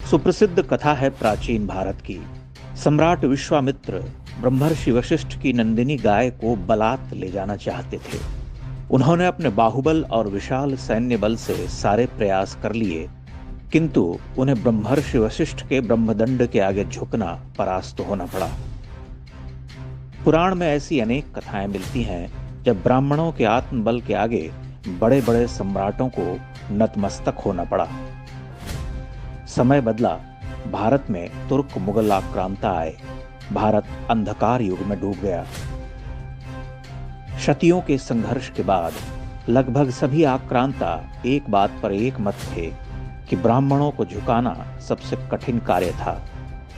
सुप्रसिद्ध कथा है प्राचीन भारत की। सम्राट विश्वामित्र ब्रह्मर्षि वशिष्ठ की नंदिनी गाय को बलात् ले जाना चाहते थे। उन्होंने अपने बाहुबल और विशाल सैन्य बल से सारे प्रयास कर लिए, किंतु उन्हें ब्रह्मर्षि वशिष्ठ के ब्रह्मदंड के आगे झुकना परास्त होना पड़ा। पुराण में ऐसी अनेक कथाएं मिलती हैं जब ब्राह्मणों के आत्मबल के आगे बड़े बड़े सम्राटों को नतमस्तक होना पड़ा। समय बदला, भारत में तुर्क मुगल आक्रांता आए। भारत अंधकार युग में डूब गया। शतियों के संघर्ष के बाद लगभग सभी आक्रांता एक बात पर एक मत थे कि ब्राह्मणों को झुकाना सबसे कठिन कार्य था।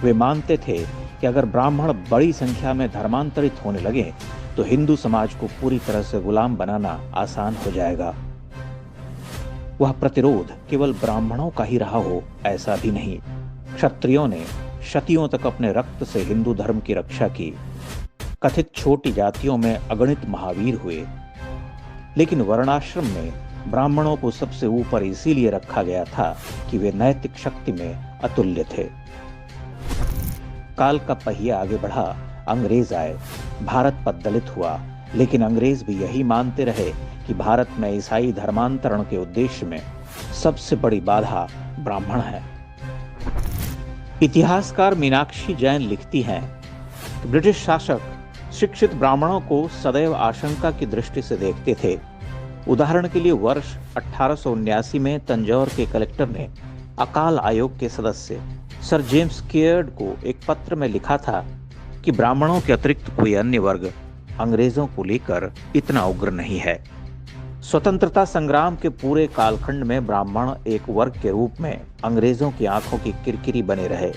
वे मानते थे कि अगर ब्राह्मण बड़ी संख्या में धर्मांतरित होने लगे तो हिंदू समाज को पूरी तरह से गुलाम बनाना आसान हो जाएगा। वह प्रतिरोध केवल ब्राह्मणों का ही रहा हो, ऐसा भी नहीं। क्षत्रियों ने शतियों तक अपने रक्त से हिंदू धर्म की रक्षा की। कथित छोटी जातियों में अगणित महावीर हुए, लेकिन वर्णाश्रम में ब्राह्मणों को सबसे ऊपर इसीलिए रखा गया था कि वे नैतिक शक्ति में अतुल्य थे। काल का पहिया आगे बढ़ा, अंग्रेज आए, भारत पद्दलित हुआ, लेकिन अंग्रेज भी यही मानते रहे कि भारत में ईसाई धर्मांतरण के उद्देश्य में सबसे बड़ी बाधा ब्राह्मण है। इतिहासकार मीनाक्षी जैन लिखती हैं कि ब्रिटिश शासक शिक्षित ब्राह्मणों को सदैव आशंका की दृष्टि से देखते थे। उदाहरण के लिए वर्ष 1879 में तंजौर के कलेक्टर ने अकाल आयोग के सदस्य सर जेम्स केयर्ड को एक पत्र में लिखा था कि ब्राह्मणों के अतिरिक्त कोई अन्य वर्ग अंग्रेजों को लेकर इतना उग्र नहीं है। स्वतंत्रता संग्राम के पूरे कालखंड में ब्राह्मण एक वर्ग के रूप में अंग्रेजों की आंखों की किरकिरी बने रहे।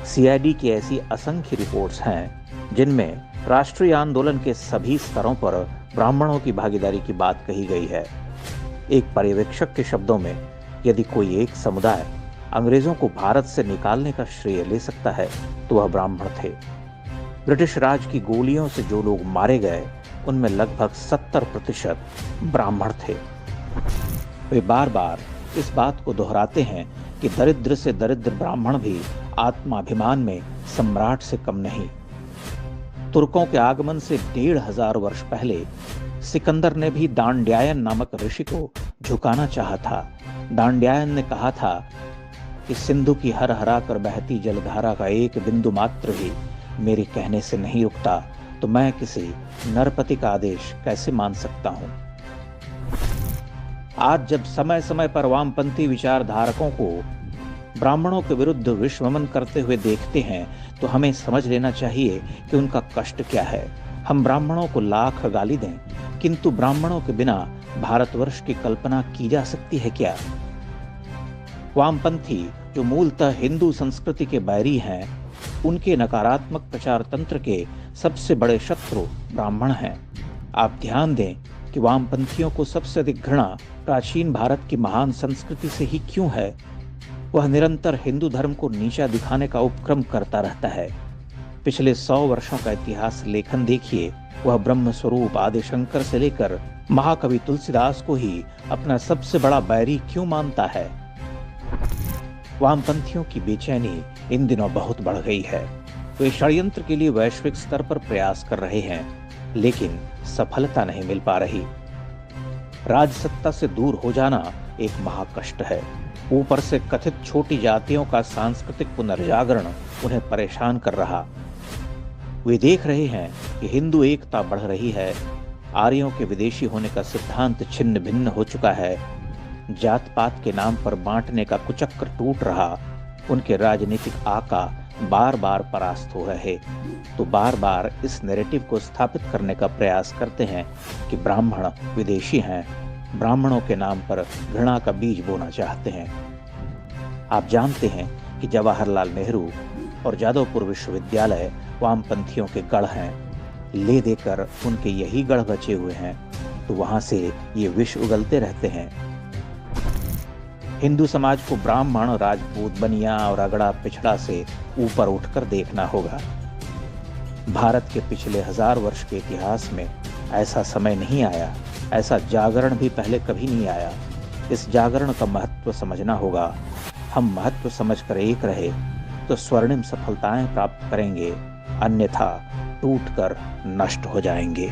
सीआईडी की ऐसी असंख्य रिपोर्ट्स हैं जिनमें राष्ट्रीय आंदोलन के सभी स्तरों पर ब्राह्मणों की भागीदारी की बात कही गई है। एक पर्यवेक्षक के शब्दों में, यदि कोई एक समुदाय अंग्रेजों को भारत से निकालने का श्रेय ले सकता है तो वह ब्राह्मण थे। ब्रिटिश राज की गोलियों से जो लोग मारे गए उनमें लगभग 70% ब्राह्मण थे। वे बार बार इस बात को दोहराते हैं कि दरिद्र से दरिद्र ब्राह्मण भी आत्माभिमान में सम्राट से कम नहीं। तुर्कों के आगमन से 1500 वर्ष पहले सिकंदर ने भी दांड्यायन नामक ऋषि को झुकाना चाहा था। दांड्यायन ने कहा था कि सिंधु की हर हरा कर बहती जलधारा का एक बिंदु मात्र भी मेरे कहने से नहीं रुकता, तो मैं किसी नरपति का आदेश कैसे मान सकता हूं। आज जब समय समय पर वामपंथी विचारधारकों को ब्राह्मणों के विरुद्ध विश्वमन करते हुए देखते हैं तो हमें समझ लेना चाहिए कि उनका कष्ट क्या है। हम ब्राह्मणों को लाख गाली दें, किंतु ब्राह्मणों के बिना भारतवर्ष की कल्पना की जा सकती है क्या? वामपंथी जो मूलतः हिंदू संस्कृति के बैरी हैं, उनके नकारात्मक प्रचार तंत्र के सबसे बड़े शत्रु ब्राह्मण हैं। आप ध्यान दें कि वामपंथियों को सबसे अधिक घृणा प्राचीन भारत की महान संस्कृति से ही क्यों है? वह निरंतर हिंदू धर्म को नीचा दिखाने का उपक्रम करता रहता है। पिछले 100 वर्षों का इतिहास लेखन देखिए, वह ब्रह्म स्वरूप आदि शंकर से लेकर महाकवि तुलसीदास को ही अपना सबसे बड़ा बैरी क्यों मानता है? वामपंथियों की बेचैनी इन दिनों बहुत बढ़ गई है। वे षड्यंत्र के लिए वैश्विक स्तर पर प्रयास कर रहे हैं, लेकिन सफलता नहीं मिल पा रही। राजसत्ता से दूर हो जाना एक महाकष्ट है। ऊपर से कथित छोटी जातियों का सांस्कृतिक पुनर्जागरण उन्हें परेशान कर रहा। वे देख रहे हैं कि हिंदू एकता बढ़ रही है, आर्यों के विदेशी होने का सिद्धांत छिन्न भिन्न हो चुका है, जात पात के नाम पर बांटने का कुचक्र टूट रहा। उनके राजनीतिक आका बार बार परास्त हो रहे, तो बार बार इस नैरेटिव को स्थापित करने का प्रयास करते हैं कि ब्राह्मण विदेशी हैं, ब्राह्मणों के नाम पर घृणा का बीज बोना चाहते हैं। आप जानते हैं कि जवाहरलाल नेहरू और जादवपुर विश्वविद्यालय वामपंथियों के गढ़ हैं। ले देकर उनके यही गढ़ बचे हुए हैं, तो वहां से ये विष उगलते रहते हैं। हिंदू समाज को ब्राह्मण, राजपूत, बनिया और अगड़ा पिछड़ा से ऊपर उठकर देखना होगा। भारत के पिछले 1000 वर्ष के इतिहास में ऐसा समय नहीं आया, ऐसा जागरण भी पहले कभी नहीं आया। इस जागरण का महत्व समझना होगा। हम महत्व समझकर एक रहे तो स्वर्णिम सफलताएं प्राप्त करेंगे, अन्यथा टूटकर नष्ट हो जाएंगे।